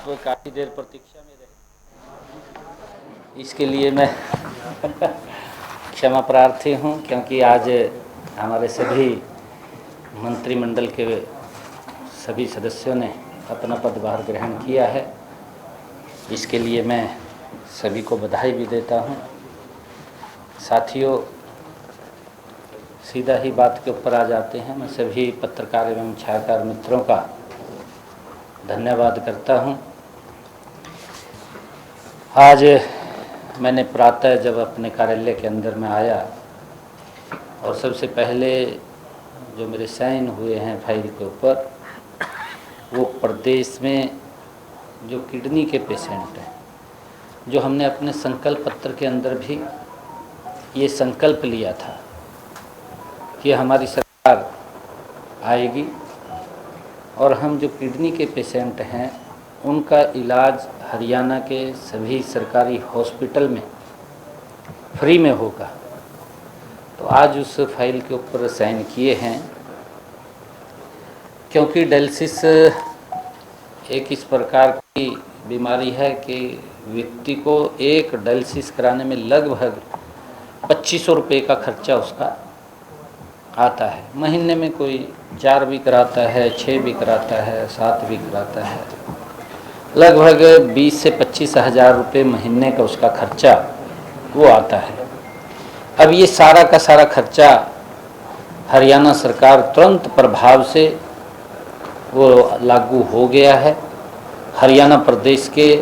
वो काफ़ी देर प्रतीक्षा में रहे, इसके लिए मैं क्षमा प्रार्थी हूँ, क्योंकि आज हमारे सभी मंत्रिमंडल के सभी सदस्यों ने अपना पदभार ग्रहण किया है। इसके लिए मैं सभी को बधाई भी देता हूँ। साथियों, सीधा ही बात के ऊपर आ जाते हैं। मैं सभी पत्रकार एवं छायाकार मित्रों का धन्यवाद करता हूँ। आज मैंने प्रातः जब अपने कार्यालय के अंदर में आया और सबसे पहले जो मेरे साइन हुए हैं फाइल के ऊपर, वो प्रदेश में जो किडनी के पेशेंट हैं, जो हमने अपने संकल्प पत्र के अंदर भी ये संकल्प लिया था कि हमारी सरकार आएगी और हम जो किडनी के पेशेंट हैं उनका इलाज हरियाणा के सभी सरकारी हॉस्पिटल में फ्री में होगा। तो आज उस फाइल के ऊपर साइन किए हैं, क्योंकि डायलिसिस एक इस प्रकार की बीमारी है कि व्यक्ति को एक डायलिसिस कराने में लगभग 2500 रुपये का खर्चा उसका आता है। महीने में कोई 4 भी कराता है, 6 भी कराता है, 7 भी कराता है, लगभग 20 से 25 हज़ार रुपये महीने का उसका खर्चा वो आता है। अब ये सारा का सारा खर्चा हरियाणा सरकार तुरंत प्रभाव से वो लागू हो गया है। हरियाणा प्रदेश के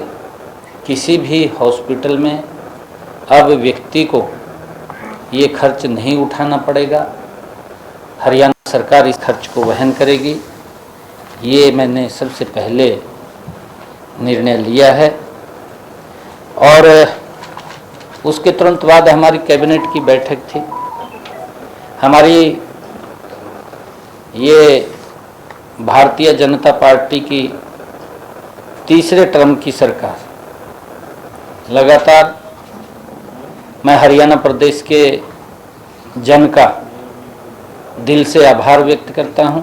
किसी भी हॉस्पिटल में अब व्यक्ति को ये खर्च नहीं उठाना पड़ेगा। हरियाणा सरकार इस खर्च को वहन करेगी। ये मैंने सबसे पहले निर्णय लिया है। और उसके तुरंत बाद हमारी कैबिनेट की बैठक थी। हमारी ये भारतीय जनता पार्टी की तीसरे टर्म की सरकार, लगातार मैं हरियाणा प्रदेश के जन का दिल से आभार व्यक्त करता हूं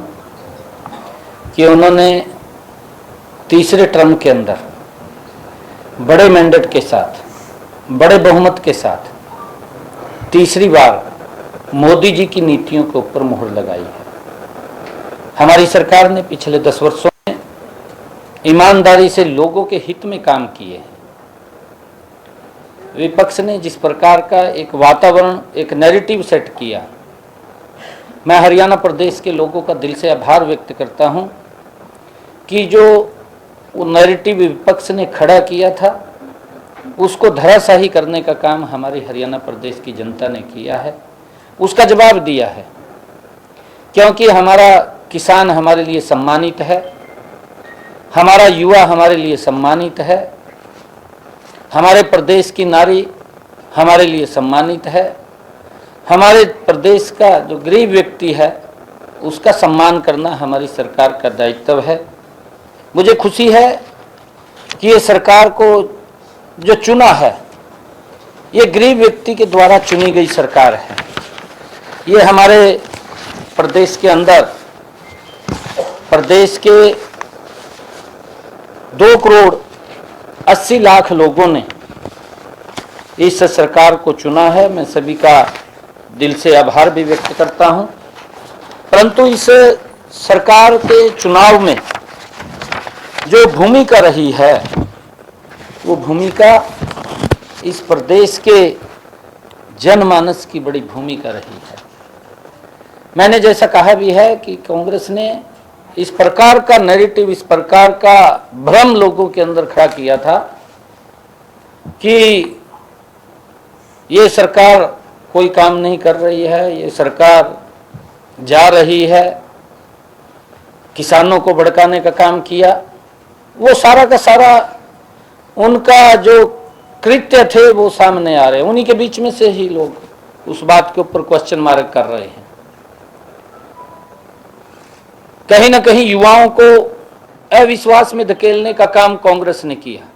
कि उन्होंने तीसरे टर्म के अंदर बड़े मैंडेट के साथ, बड़े बहुमत के साथ तीसरी बार मोदी जी की नीतियों के ऊपर मुहर लगाई है। हमारी सरकार ने पिछले 10 वर्षों में ईमानदारी से लोगों के हित में काम किए हैं। विपक्ष ने जिस प्रकार का एक वातावरण, एक नैरेटिव सेट किया, मैं हरियाणा प्रदेश के लोगों का दिल से आभार व्यक्त करता हूं कि जो वो नैरेटिव विपक्ष ने खड़ा किया था उसको धराशायी करने का काम हमारी हरियाणा प्रदेश की जनता ने किया है, उसका जवाब दिया है। क्योंकि हमारा किसान हमारे लिए सम्मानित है, हमारा युवा हमारे लिए सम्मानित है, हमारे प्रदेश की नारी हमारे लिए सम्मानित है, हमारे प्रदेश का जो गरीब व्यक्ति है उसका सम्मान करना हमारी सरकार का दायित्व है। मुझे खुशी है कि ये सरकार को जो चुना है, ये गरीब व्यक्ति के द्वारा चुनी गई सरकार है। ये हमारे प्रदेश के अंदर, प्रदेश के 2 करोड़ 80 लाख लोगों ने इस सरकार को चुना है। मैं सभी का दिल से आभार भी व्यक्त करता हूं। परंतु इस सरकार के चुनाव में जो भूमिका रही है, वो भूमिका इस प्रदेश के जनमानस की बड़ी भूमिका रही है। मैंने जैसा कहा भी है कि कांग्रेस ने इस प्रकार का नैरेटिव, इस प्रकार का भ्रम लोगों के अंदर खड़ा किया था कि ये सरकार कोई काम नहीं कर रही है, ये सरकार जा रही है, किसानों को भड़काने का काम किया। वो सारा का सारा उनका जो कृत्य थे वो सामने आ रहे हैं। उन्हीं के बीच में से ही लोग उस बात के ऊपर क्वेश्चन मार्क कर रहे हैं। कहीं ना कहीं युवाओं को अविश्वास में धकेलने का काम कांग्रेस ने किया।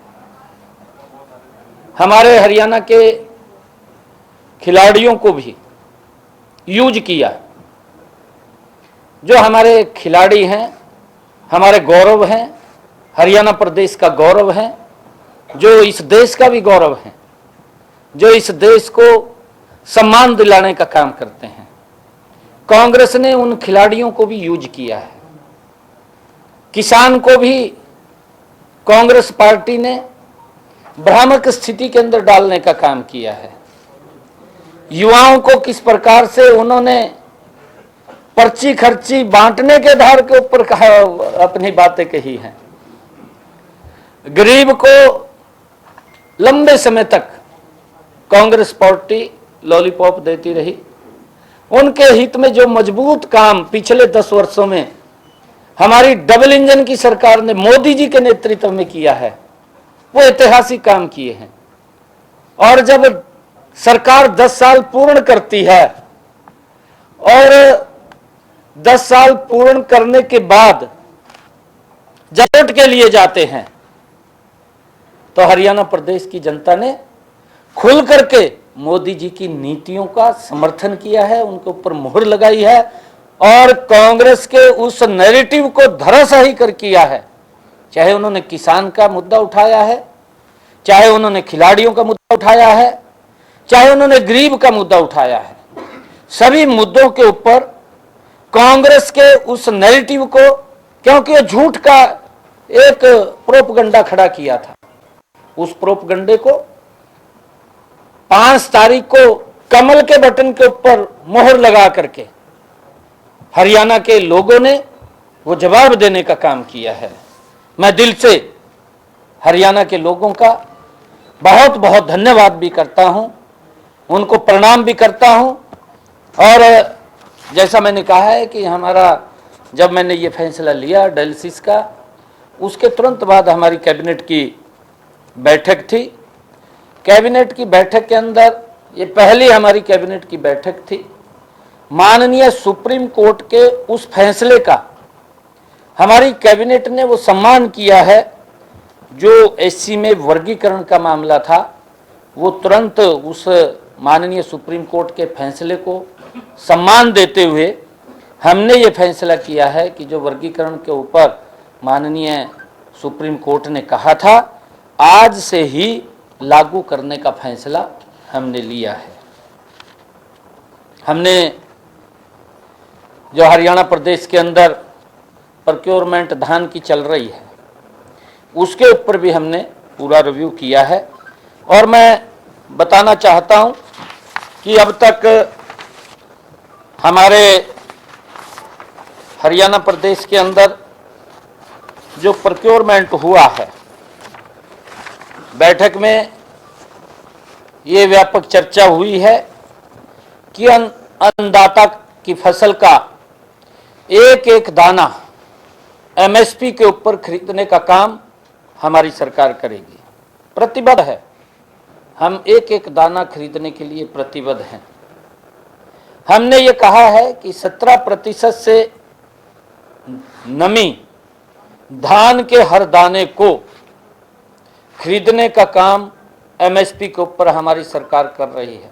हमारे हरियाणा के खिलाड़ियों को भी यूज किया। जो हमारे खिलाड़ी हैं, हमारे गौरव हैं, हरियाणा प्रदेश का गौरव हैं, जो इस देश का भी गौरव हैं, जो इस देश को सम्मान दिलाने का काम करते हैं। कांग्रेस ने उन खिलाड़ियों को भी यूज किया है। किसान को भी कांग्रेस पार्टी ने भ्रामक स्थिति के अंदर डालने का काम किया है। युवाओं को किस प्रकार से उन्होंने पर्ची खर्ची बांटने के आधार के ऊपर अपनी बातें कही हैं। गरीब को लंबे समय तक कांग्रेस पार्टी लॉलीपॉप देती रही। उनके हित में जो मजबूत काम पिछले 10 वर्षों में हमारी डबल इंजन की सरकार ने मोदी जी के नेतृत्व में किया है, वो ऐतिहासिक काम किए हैं। और जब सरकार 10 साल पूर्ण करती है और 10 साल पूर्ण करने के बाद जब वोट के लिए जाते हैं, तो हरियाणा प्रदेश की जनता ने खुल करके मोदी जी की नीतियों का समर्थन किया है, उनके ऊपर मोहर लगाई है और कांग्रेस के उस नैरेटिव को धराशायी कर किया है। चाहे उन्होंने किसान का मुद्दा उठाया है, चाहे उन्होंने खिलाड़ियों का मुद्दा उठाया है, चाहे उन्होंने गरीब का मुद्दा उठाया है, सभी मुद्दों के ऊपर कांग्रेस के उस नैरेटिव को, क्योंकि ये झूठ का एक प्रोपगंडा खड़ा किया था, उस प्रोपगंडे को 5 तारीख को कमल के बटन के ऊपर मोहर लगा करके हरियाणा के लोगों ने वो जवाब देने का काम किया है। मैं दिल से हरियाणा के लोगों का बहुत बहुत धन्यवाद भी करता हूं, उनको प्रणाम भी करता हूं। और जैसा मैंने कहा है कि हमारा, जब मैंने ये फैसला लिया डायलिसिस का, उसके तुरंत बाद हमारी कैबिनेट की बैठक थी। कैबिनेट की बैठक के अंदर, ये पहली हमारी कैबिनेट की बैठक थी, माननीय सुप्रीम कोर्ट के उस फैसले का हमारी कैबिनेट ने वो सम्मान किया है। जो एससी में वर्गीकरण का मामला था, वो तुरंत उस माननीय सुप्रीम कोर्ट के फैसले को सम्मान देते हुए हमने ये फैसला किया है कि जो वर्गीकरण के ऊपर माननीय सुप्रीम कोर्ट ने कहा था, आज से ही लागू करने का फैसला हमने लिया है। हमने जो हरियाणा प्रदेश के अंदर प्रोक्योरमेंट धान की चल रही है, उसके ऊपर भी हमने पूरा रिव्यू किया है। और मैं बताना चाहता हूं कि अब तक हमारे हरियाणा प्रदेश के अंदर जो प्रोक्योरमेंट हुआ है, बैठक में ये व्यापक चर्चा हुई है कि अन्नदाता की फसल का एक एक दाना एमएसपी के ऊपर खरीदने का काम हमारी सरकार करेगी। प्रतिबद्ध है, हम एक एक दाना खरीदने के लिए प्रतिबद्ध हैं। हमने ये कहा है कि 17% से नमी धान के हर दाने को खरीदने का काम एमएसपी के ऊपर हमारी सरकार कर रही है।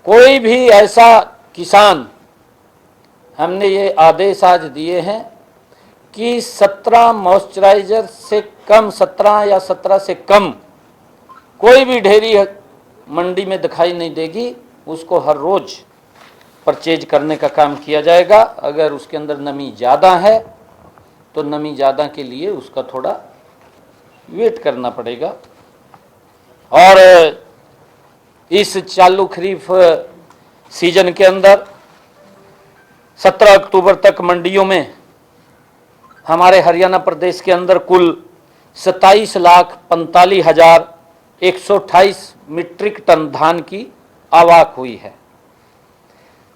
कोई भी ऐसा किसान, हमने ये आदेश आज दिए हैं कि 17 मॉइस्चराइजर से कम, 17 या 17 से कम कोई भी ढेरी मंडी में दिखाई नहीं देगी, उसको हर रोज परचेज करने का काम किया जाएगा। अगर उसके अंदर नमी ज़्यादा है तो नमी ज़्यादा के लिए उसका थोड़ा वेट करना पड़ेगा। और इस चालू खरीफ सीजन के अंदर 17 अक्टूबर तक मंडियों में हमारे हरियाणा प्रदेश के अंदर कुल 27,45,128 मीट्रिक टन धान की आवक हुई है।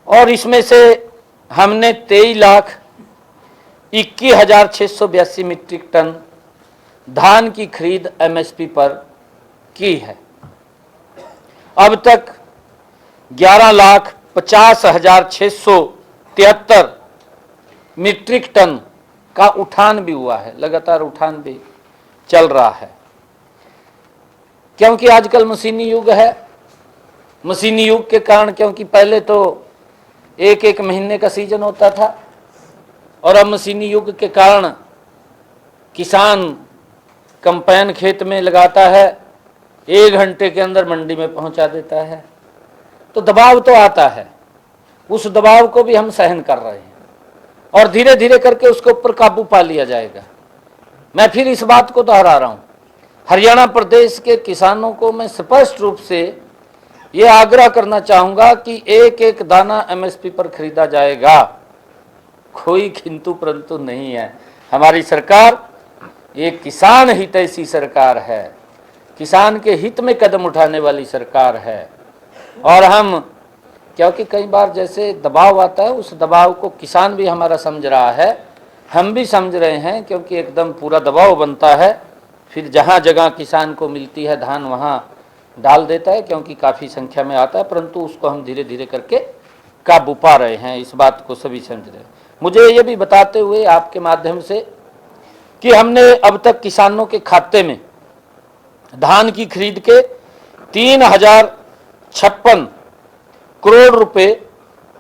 और इसमें से हमने 23,21,682 मीट्रिक टन धान की खरीद एमएसपी पर की है। अब तक 11,50,673 मीट्रिक टन का उठान भी हुआ है, लगातार उठान भी चल रहा है। क्योंकि आजकल मशीनी युग है, मशीनी युग के कारण, क्योंकि पहले तो एक एक महीने का सीजन होता था और अब मशीनी युग के कारण किसान कंपेन खेत में लगाता है, 1 घंटे के अंदर मंडी में पहुंचा देता है। तो दबाव तो आता है, उस दबाव को भी हम सहन कर रहे हैं और धीरे धीरे करके उसके ऊपर काबू पा लिया जाएगा। मैं फिर इस बात को दोहरा रहा हूं, हरियाणा प्रदेश के किसानों को मैं स्पष्ट रूप से ये आग्रह करना चाहूंगा कि एक एक दाना एमएसपी पर खरीदा जाएगा, कोई किंतु परंतु नहीं है। हमारी सरकार एक किसान हितैषी सरकार है, किसान के हित में कदम उठाने वाली सरकार है। और हम, क्योंकि कई बार जैसे दबाव आता है, उस दबाव को किसान भी हमारा समझ रहा है, हम भी समझ रहे हैं, क्योंकि एकदम पूरा दबाव बनता है, फिर जहाँ जगह किसान को मिलती है धान वहाँ डाल देता है, क्योंकि काफ़ी संख्या में आता है, परंतु उसको हम धीरे धीरे करके काबू पा रहे हैं। इस बात को सभी समझ रहे हैं। मुझे ये भी बताते हुए आपके माध्यम से कि हमने अब तक किसानों के खाते में धान की खरीद के 3056 करोड़ रुपए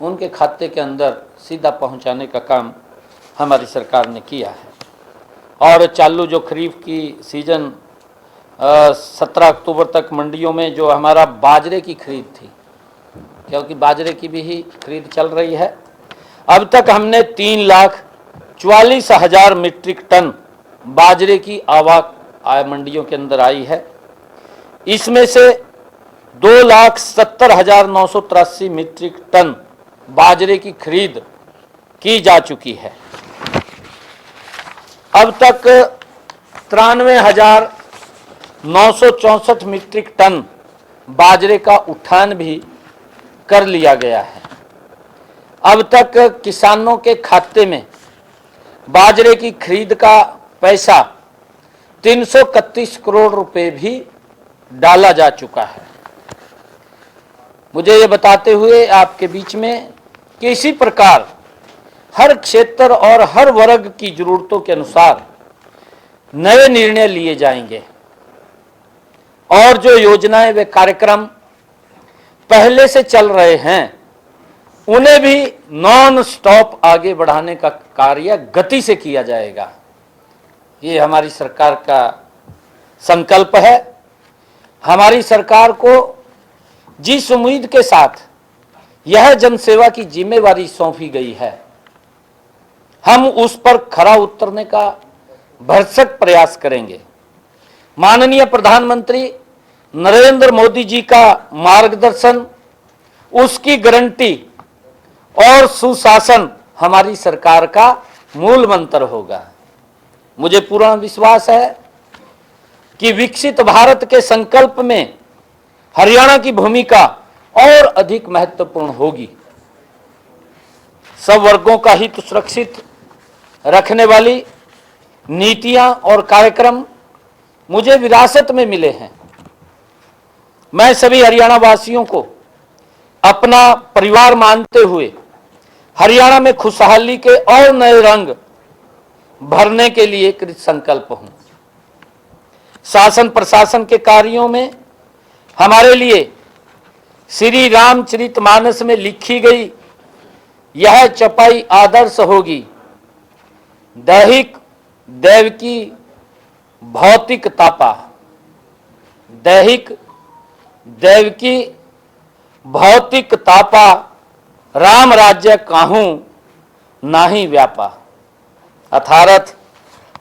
उनके खाते के अंदर सीधा पहुंचाने का काम हमारी सरकार ने किया है। और चालू जो खरीफ की सीजन 17 अक्टूबर तक मंडियों में जो हमारा बाजरे की खरीद थी, क्योंकि बाजरे की भी ही खरीद चल रही है, अब तक हमने 3,44,000 मीट्रिक टन बाजरे की आवक मंडियों के अंदर आई है। इसमें से 2,70,983 मीट्रिक टन बाजरे की खरीद की जा चुकी है। अब तक 93,964 मीट्रिक टन बाजरे का उठान भी कर लिया गया है। अब तक किसानों के खाते में बाजरे की खरीद का पैसा 331 करोड़ रुपए भी डाला जा चुका है। मुझे ये बताते हुए आपके बीच में कि इसी प्रकार हर क्षेत्र और हर वर्ग की जरूरतों के अनुसार नए निर्णय लिए जाएंगे और जो योजनाएं व कार्यक्रम पहले से चल रहे हैं उन्हें भी नॉन स्टॉप आगे बढ़ाने का कार्य गति से किया जाएगा। ये हमारी सरकार का संकल्प है। हमारी सरकार को जिस उम्मीद के साथ यह जनसेवा की जिम्मेवारी सौंपी गई है, हम उस पर खरा उतरने का भरसक प्रयास करेंगे। माननीय प्रधानमंत्री नरेंद्र मोदी जी का मार्गदर्शन, उसकी गारंटी और सुशासन हमारी सरकार का मूल मंत्र होगा। मुझे पूर्ण विश्वास है कि विकसित भारत के संकल्प में हरियाणा की भूमिका और अधिक महत्वपूर्ण होगी। सब वर्गों का हित सुरक्षित रखने वाली नीतियां और कार्यक्रम मुझे विरासत में मिले हैं। मैं सभी हरियाणा वासियों को अपना परिवार मानते हुए हरियाणा में खुशहाली के और नए रंग भरने के लिए कृत संकल्प हूं। शासन प्रशासन के कार्यों में हमारे लिए श्री रामचरितमानस में लिखी गई यह चौपाई आदर्श होगी। दैहिक दैवकी भौतिक तापा, दैहिक दैवकी भौतिक तापा, राम राज्य काहू नाही व्यापा। अर्थात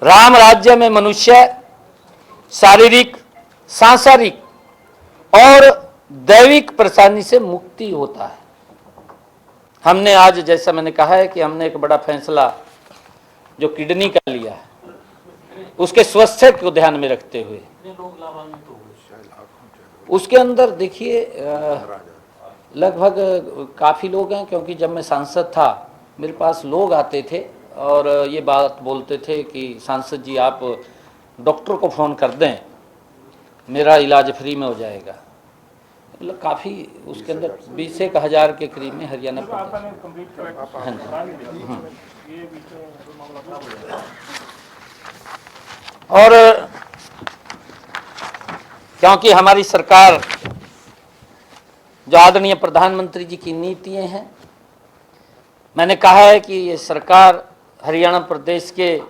राम राज्य में मनुष्य शारीरिक, सांसारिक और दैविक परेशानी से मुक्ति होता है। हमने आज, जैसा मैंने कहा है कि हमने एक बड़ा फैसला जो किडनी का लिया है, उसके स्वास्थ्य को ध्यान में रखते हुए उसके अंदर देखिए लगभग काफ़ी लोग हैं, क्योंकि जब मैं सांसद था मेरे पास लोग आते थे और ये बात बोलते थे कि सांसद जी आप डॉक्टर को फ़ोन कर दें, मेरा इलाज फ्री में हो जाएगा। मतलब काफ़ी उसके अंदर 20,000 के करीब में हरियाणा और क्योंकि हमारी सरकार जो आदरणीय प्रधानमंत्री जी की नीतियां हैं, मैंने कहा है कि ये सरकार हरियाणा प्रदेश के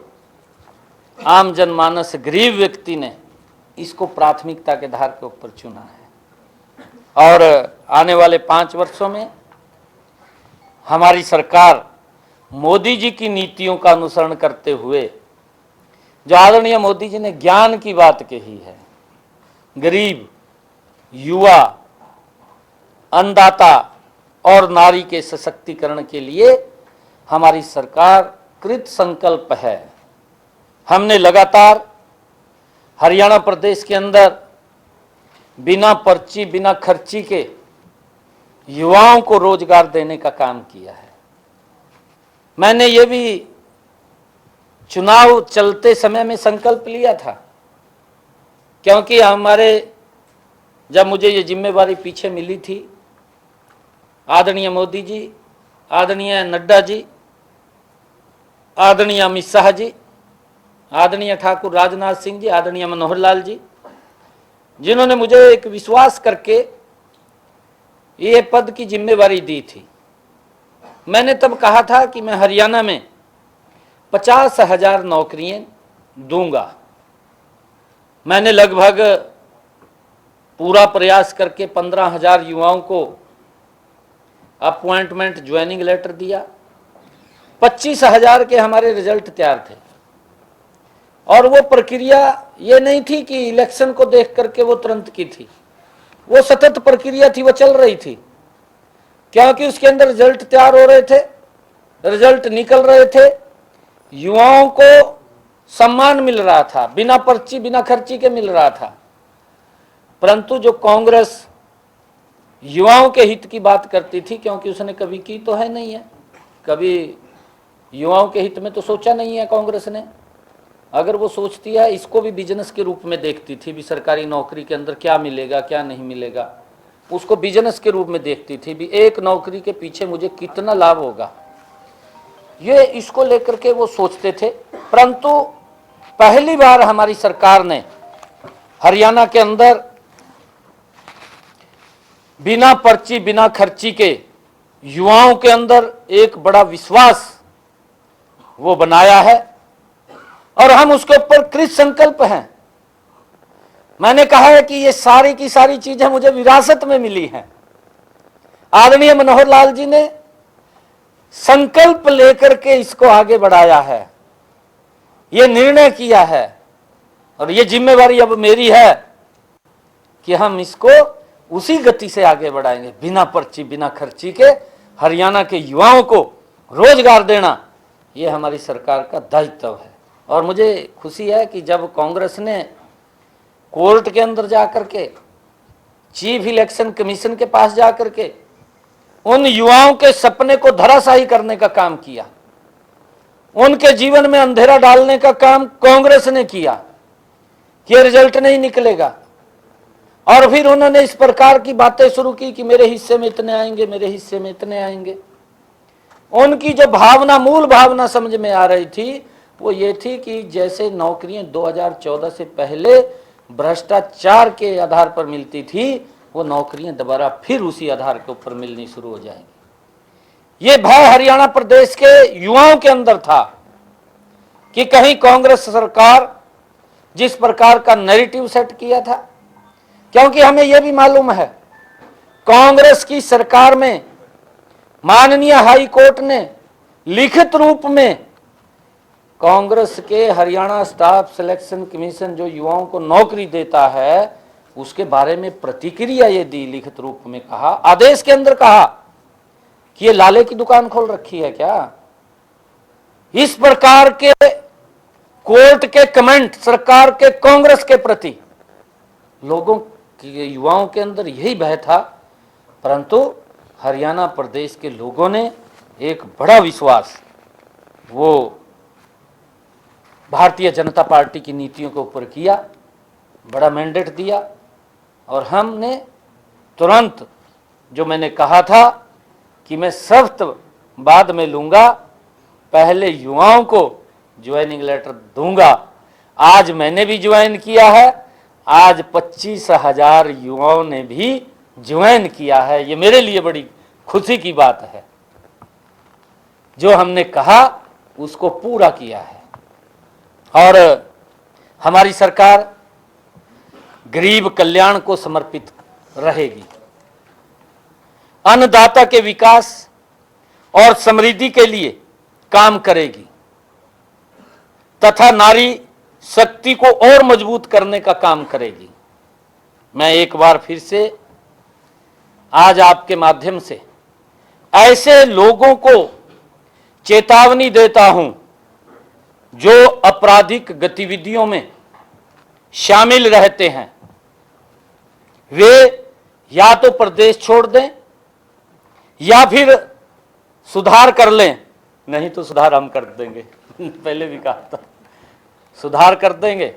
आम जनमानस गरीब व्यक्ति ने इसको प्राथमिकता के आधार के ऊपर चुना है। और आने वाले 5 वर्षों में हमारी सरकार मोदी जी की नीतियों का अनुसरण करते हुए, जो आदरणीय मोदी जी ने ज्ञान की बात कही है, गरीब, युवा, अन्नदाता और नारी के सशक्तिकरण के लिए हमारी सरकार कृत संकल्प है। हमने लगातार हरियाणा प्रदेश के अंदर बिना पर्ची, बिना खर्ची के युवाओं को रोजगार देने का काम किया है। मैंने ये भी चुनाव चलते समय में संकल्प लिया था, क्योंकि जब मुझे ये जिम्मेवारी पीछे मिली थी, आदरणीय मोदी जी, आदरणीय नड्डा जी, आदरणीय अमित शाह जी, आदरणीय ठाकुर राजनाथ सिंह जी, आदरणीय मनोहर लाल जी, जिन्होंने मुझे एक विश्वास करके ये पद की जिम्मेवारी दी थी, मैंने तब कहा था कि मैं हरियाणा में 50,000 नौकरियां दूंगा। मैंने लगभग पूरा प्रयास करके 15,000 युवाओं को अपॉइंटमेंट ज्वाइनिंग लेटर दिया। 25,000 के हमारे रिजल्ट तैयार थे, और वो प्रक्रिया ये नहीं थी कि इलेक्शन को देख करके वो तुरंत की थी, वो सतत प्रक्रिया थी, वो चल रही थी, क्योंकि उसके अंदर रिजल्ट तैयार हो रहे थे, रिजल्ट निकल रहे थे, युवाओं को सम्मान मिल रहा था, बिना पर्ची, बिना खर्ची के मिल रहा था। परंतु जो कांग्रेस युवाओं के हित की बात करती थी, क्योंकि उसने कभी की तो है नहीं है, कभी युवाओं के हित में तो सोचा नहीं है कांग्रेस ने। अगर वो सोचती है, इसको भी बिजनेस के रूप में देखती थी, भी सरकारी नौकरी के अंदर क्या मिलेगा क्या नहीं मिलेगा, उसको बिजनेस के रूप में देखती थी, भी एक नौकरी के पीछे मुझे कितना लाभ होगा, ये इसको लेकर के वो सोचते थे। परंतु पहली बार हमारी सरकार ने हरियाणा के अंदर बिना पर्ची, बिना खर्ची के युवाओं के अंदर एक बड़ा विश्वास वो बनाया है, और हम उसके ऊपर कृत संकल्प हैं। मैंने कहा है कि ये सारी की सारी चीजें मुझे विरासत में मिली हैं। आदरणीय मनोहर लाल जी ने संकल्प लेकर के इसको आगे बढ़ाया है, ये निर्णय किया है, और ये जिम्मेवारी अब मेरी है कि हम इसको उसी गति से आगे बढ़ाएंगे। बिना पर्ची, बिना खर्ची के हरियाणा के युवाओं को रोजगार देना, ये हमारी सरकार का दायित्व है। और मुझे खुशी है कि जब कांग्रेस ने कोर्ट के अंदर जाकर के, चीफ इलेक्शन कमीशन के पास जाकर के उन युवाओं के सपने को धराशायी करने का काम किया, उनके जीवन में अंधेरा डालने का काम कांग्रेस ने किया कि ये रिजल्ट नहीं निकलेगा, और फिर उन्होंने इस प्रकार की बातें शुरू की कि मेरे हिस्से में इतने आएंगे, मेरे हिस्से में इतने आएंगे। उनकी जो भावना, मूल भावना समझ में आ रही थी, वो ये थी कि जैसे नौकरियां 2014 से पहले भ्रष्टाचार के आधार पर मिलती थी, वो नौकरियां दोबारा फिर उसी आधार के ऊपर मिलनी शुरू हो जाएंगी। ये भय हरियाणा प्रदेश के युवाओं के अंदर था कि कहीं कांग्रेस सरकार जिस प्रकार का नैरेटिव सेट किया था, क्योंकि हमें यह भी मालूम है कांग्रेस की सरकार में माननीय हाई कोर्ट ने लिखित रूप में कांग्रेस के हरियाणा स्टाफ सिलेक्शन कमीशन जो युवाओं को नौकरी देता है, उसके बारे में प्रतिक्रिया ये दी, लिखित रूप में कहा, आदेश के अंदर कहा कि ये लाले की दुकान खोल रखी है क्या। इस प्रकार के कोर्ट के कमेंट सरकार के कांग्रेस के प्रति लोगों के, युवाओं के अंदर यही भय था। परंतु हरियाणा प्रदेश के लोगों ने एक बड़ा विश्वास वो भारतीय जनता पार्टी की नीतियों के ऊपर किया, बड़ा मैंडेट दिया, और हमने तुरंत, जो मैंने कहा था कि मैं सख्त बाद में लूंगा, पहले युवाओं को ज्वाइनिंग लेटर दूंगा, आज मैंने भी ज्वाइन किया है, आज 25,000 युवाओं ने भी ज्वाइन किया है। ये मेरे लिए बड़ी खुशी की बात है। जो हमने कहा उसको पूरा किया है। और हमारी सरकार गरीब कल्याण को समर्पित रहेगी। अन्नदाता के विकास और समृद्धि के लिए काम करेगी तथा नारी शक्ति को और मजबूत करने का काम करेगी। मैं एक बार फिर से आज आपके माध्यम से ऐसे लोगों को चेतावनी देता हूं जो आपराधिक गतिविधियों में शामिल रहते हैं। वे या तो प्रदेश छोड़ दें या फिर सुधार कर लें, नहीं तो सुधार हम कर देंगे। पहले भी कहा था, सुधार कर देंगे।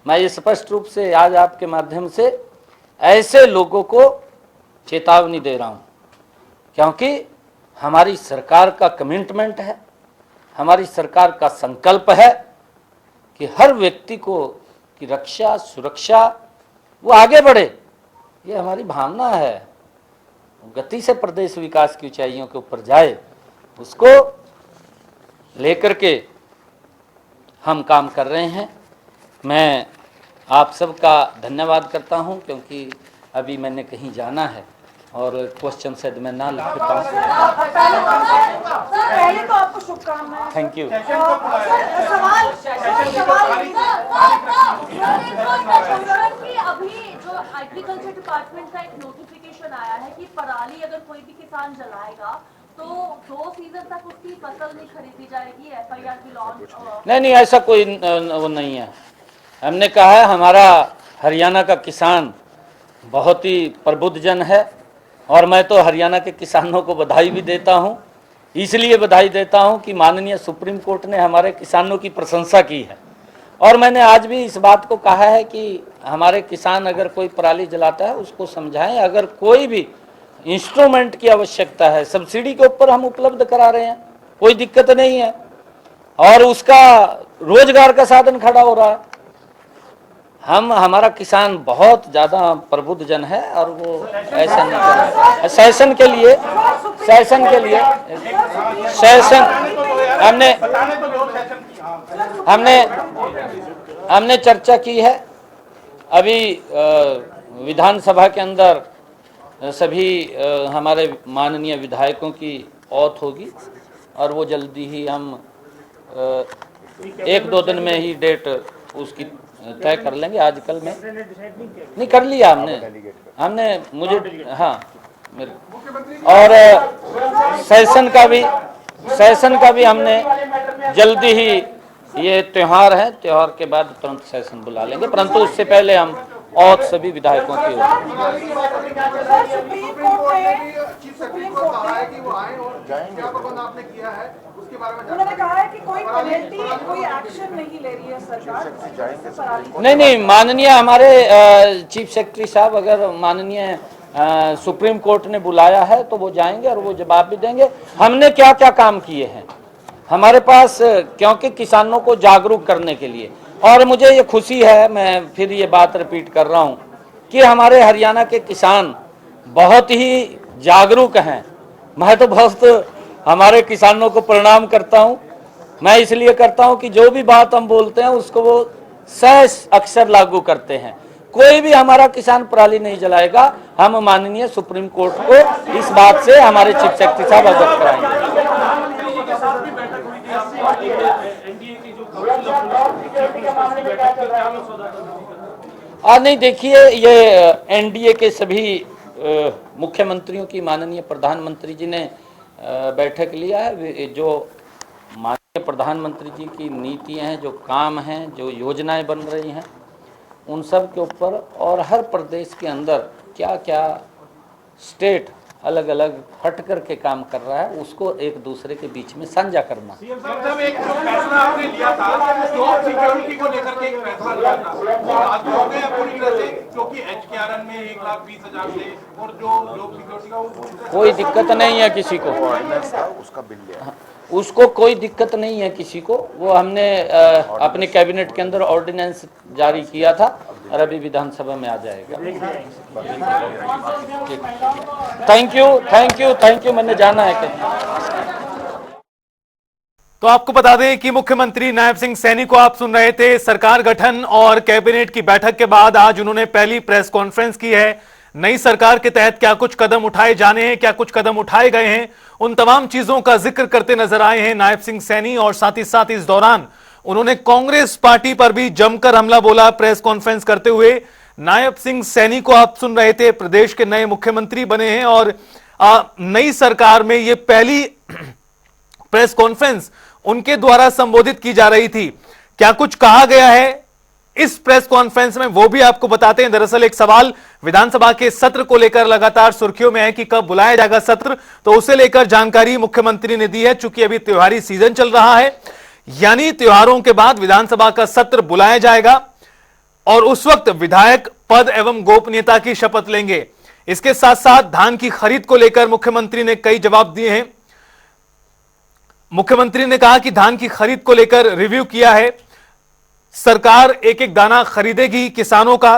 मैं ये स्पष्ट रूप से आज आपके माध्यम से ऐसे लोगों को चेतावनी दे रहा हूं, क्योंकि हमारी सरकार का कमिटमेंट है, हमारी सरकार का संकल्प है कि हर व्यक्ति को की रक्षा सुरक्षा वो आगे बढ़े। ये हमारी भावना है, गति से प्रदेश विकास की ऊंचाइयों के ऊपर जाए, उसको लेकर के हम काम कर रहे हैं। मैं आप सबका धन्यवाद करता हूं, क्योंकि अभी मैंने कहीं जाना है और क्वेश्चन शायद मैं ना लिख पाऊँ। पहले तो आपको शुभकामनाएं। Thank you. अभी जो एग्रीकल्चर डिपार्टमेंट का एक नोटिफिकेशन आया है कि पराली अगर कोई भी किसान जलाएगा तो 2 सीजन तक उसकी फसल नहीं खरीदी जाएगी। FIR की लॉन्च नहीं, ऐसा कोई वो नहीं है। हमने कहा है हमारा हरियाणा का किसान बहुत ही प्रबुद्ध जन है और मैं तो हरियाणा के किसानों को बधाई भी देता हूं। इसलिए बधाई देता हूं कि माननीय सुप्रीम कोर्ट ने हमारे किसानों की प्रशंसा की है और मैंने आज भी इस बात को कहा है कि हमारे किसान अगर कोई पराली जलाता है उसको समझाएं। अगर कोई भी इंस्ट्रूमेंट की आवश्यकता है, सब्सिडी के ऊपर हम उपलब्ध करा रहे हैं, कोई दिक्कत नहीं है और उसका रोजगार का साधन खड़ा हो रहा है। हमारा किसान बहुत ज़्यादा प्रबुद्ध जन है और वो ऐसा नहीं कर रहा। सेशन के लिए हमने चर्चा की है। अभी विधानसभा के अंदर सभी हमारे माननीय विधायकों की औथ होगी और वो जल्दी ही हम 1-2 दिन में ही डेट उसकी तय कर लेंगे। आजकल में नहीं कर लिया हमने मुझे हाँ मेरे और सेशन का भी हमने जल्दी ही, ये त्योहार है, त्योहार के बाद तुरंत सेशन बुला लेंगे, परंतु उससे पहले हम और सभी विधायकों की उन्होंने कहा है कि कोई पेनल्टी कोई एक्शन नहीं ले रही है सरकार। नहीं, माननीय हमारे चीफ सेक्रेटरी साहब अगर माननीय सुप्रीम कोर्ट ने बुलाया है तो वो जाएंगे और वो जवाब भी देंगे हमने क्या क्या काम किए हैं हमारे पास, क्योंकि किसानों को जागरूक करने के लिए। और मुझे ये खुशी है, मैं फिर ये बात रिपीट कर रहा हूँ कि हमारे हरियाणा के किसान बहुत ही जागरूक हैं। मैं तो बहुत हमारे किसानों को प्रणाम करता हूँ। मैं इसलिए करता हूँ कि जो भी बात हम बोलते हैं उसको वो सहज अक्सर लागू करते हैं। कोई भी हमारा किसान पराली नहीं जलाएगा। हम माननीय सुप्रीम कोर्ट को इस बात से हमारे चीफ सेक्रेटरी साहब अवगत कराएंगे। नहीं, देखिए, ये एनडीए के सभी मुख्यमंत्रियों की माननीय प्रधानमंत्री जी ने बैठक लिया है। जो माननीय प्रधानमंत्री जी की नीतियां हैं, जो काम हैं, जो योजनाएं बन रही हैं, उन सब के ऊपर और हर प्रदेश के अंदर क्या क्या स्टेट अलग अलग हट करके काम कर रहा है उसको एक दूसरे के बीच में साझा करना। एक फैसला आपने लिया था, जॉब सिक्योरिटी को लेकर के एक फैसला लिया था, वो लागू हो गया पूरी तरह से, क्योंकि HKRN में 1,20,000 से और जो जॉब सिक्योरिटी का कोई दिक्कत नहीं है किसी को, उसका बिल लिया, उसको कोई दिक्कत नहीं है किसी को। वो हमने अपने कैबिनेट के अंदर ऑर्डिनेंस जारी किया था और अभी विधानसभा में आ जाएगा। थैंक यू, मैंने जाना है कहीं। तो आपको बता दें कि मुख्यमंत्री नायब सिंह सैनी को आप सुन रहे थे। सरकार गठन और कैबिनेट की बैठक के बाद आज उन्होंने पहली प्रेस कॉन्फ्रेंस की है। नई सरकार के तहत क्या कुछ कदम उठाए जाने हैं, क्या कुछ कदम उठाए गए हैं, उन तमाम चीजों का जिक्र करते नजर आए हैं नायब सिंह सैनी। और साथ ही साथ इस दौरान उन्होंने कांग्रेस पार्टी पर भी जमकर हमला बोला। प्रेस कॉन्फ्रेंस करते हुए नायब सिंह सैनी को आप सुन रहे थे। प्रदेश के नए मुख्यमंत्री बने हैं और नई सरकार में यह पहली प्रेस कॉन्फ्रेंस उनके द्वारा संबोधित की जा रही थी। क्या कुछ कहा गया है इस प्रेस कॉन्फ्रेंस में, वो भी आपको बताते हैं। दरअसल एक सवाल विधानसभा के सत्र को लेकर लगातार सुर्खियों में है कि कब बुलाया जाएगा सत्र, तो उसे लेकर जानकारी मुख्यमंत्री ने दी है। चूंकि अभी त्योहारी सीजन चल रहा है, यानी त्योहारों के बाद विधानसभा का सत्र बुलाया जाएगा और उस वक्त विधायक पद एवं गोपनीयता की शपथ लेंगे। इसके साथ साथ धान की खरीद को लेकर मुख्यमंत्री ने कई जवाब दिए हैं। मुख्यमंत्री ने कहा कि धान की खरीद को लेकर रिव्यू किया है, सरकार एक एक दाना खरीदेगी, किसानों का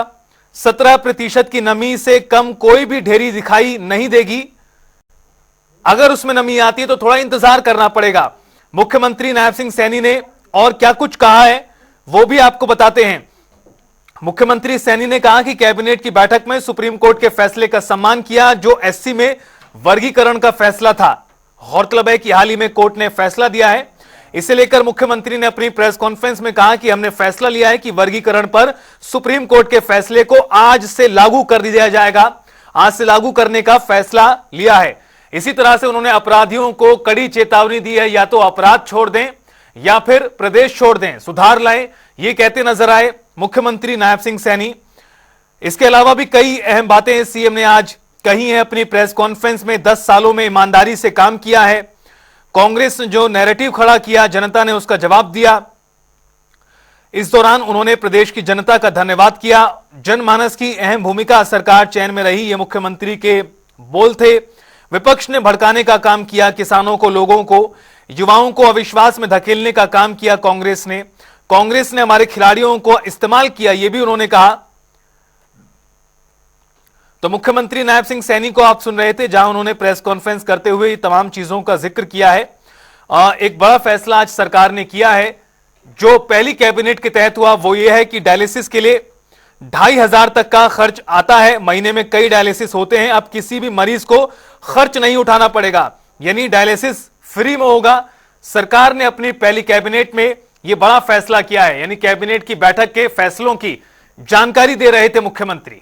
17% की नमी से कम कोई भी ढेरी दिखाई नहीं देगी। अगर उसमें नमी आती है तो थोड़ा इंतजार करना पड़ेगा। मुख्यमंत्री नायब सिंह सैनी ने और क्या कुछ कहा है वो भी आपको बताते हैं। मुख्यमंत्री सैनी ने कहा कि कैबिनेट की बैठक में सुप्रीम कोर्ट के फैसले का सम्मान किया जो एससी में वर्गीकरण का फैसला था। गौरतलब है कि हाल ही में कोर्ट ने फैसला दिया है। इसे लेकर मुख्यमंत्री ने अपनी प्रेस कॉन्फ्रेंस में कहा कि हमने फैसला लिया है कि वर्गीकरण पर सुप्रीम कोर्ट के फैसले को आज से लागू कर दिया जाएगा। आज से लागू करने का फैसला लिया है। इसी तरह से उन्होंने अपराधियों को कड़ी चेतावनी दी है, या तो अपराध छोड़ दें या फिर प्रदेश छोड़ दें, सुधार लाएं, ये कहते नजर आए मुख्यमंत्री नायब सिंह सैनी। इसके अलावा भी कई अहम बातें सीएम ने आज कही है अपनी प्रेस कॉन्फ्रेंस में। 10 सालों में ईमानदारी से काम किया है। कांग्रेस ने जो नैरेटिव खड़ा किया, जनता ने उसका जवाब दिया। इस दौरान उन्होंने प्रदेश की जनता का धन्यवाद किया। जनमानस की अहम भूमिका सरकार चयन में रही, ये मुख्यमंत्री के बोल थे। विपक्ष ने भड़काने का काम किया, किसानों को, लोगों को, युवाओं को अविश्वास में धकेलने का काम किया कांग्रेस ने। कांग्रेस ने हमारे खिलाड़ियों को इस्तेमाल किया, यह भी उन्होंने कहा। तो मुख्यमंत्री नायब सिंह सैनी को आप सुन रहे थे, जहां उन्होंने प्रेस कॉन्फ्रेंस करते हुए तमाम चीजों का जिक्र किया है। एक बड़ा फैसला आज सरकार ने किया है जो पहली कैबिनेट के तहत हुआ, वो ये है कि डायलिसिस के लिए 2500 तक का खर्च आता है। महीने में कई डायलिसिस होते हैं, अब किसी भी मरीज को खर्च नहीं उठाना पड़ेगा, यानी डायलिसिस फ्री में होगा। सरकार ने अपनी पहली कैबिनेट में यह बड़ा फैसला किया है, यानी कैबिनेट की बैठक के फैसलों की जानकारी दे रहे थे मुख्यमंत्री।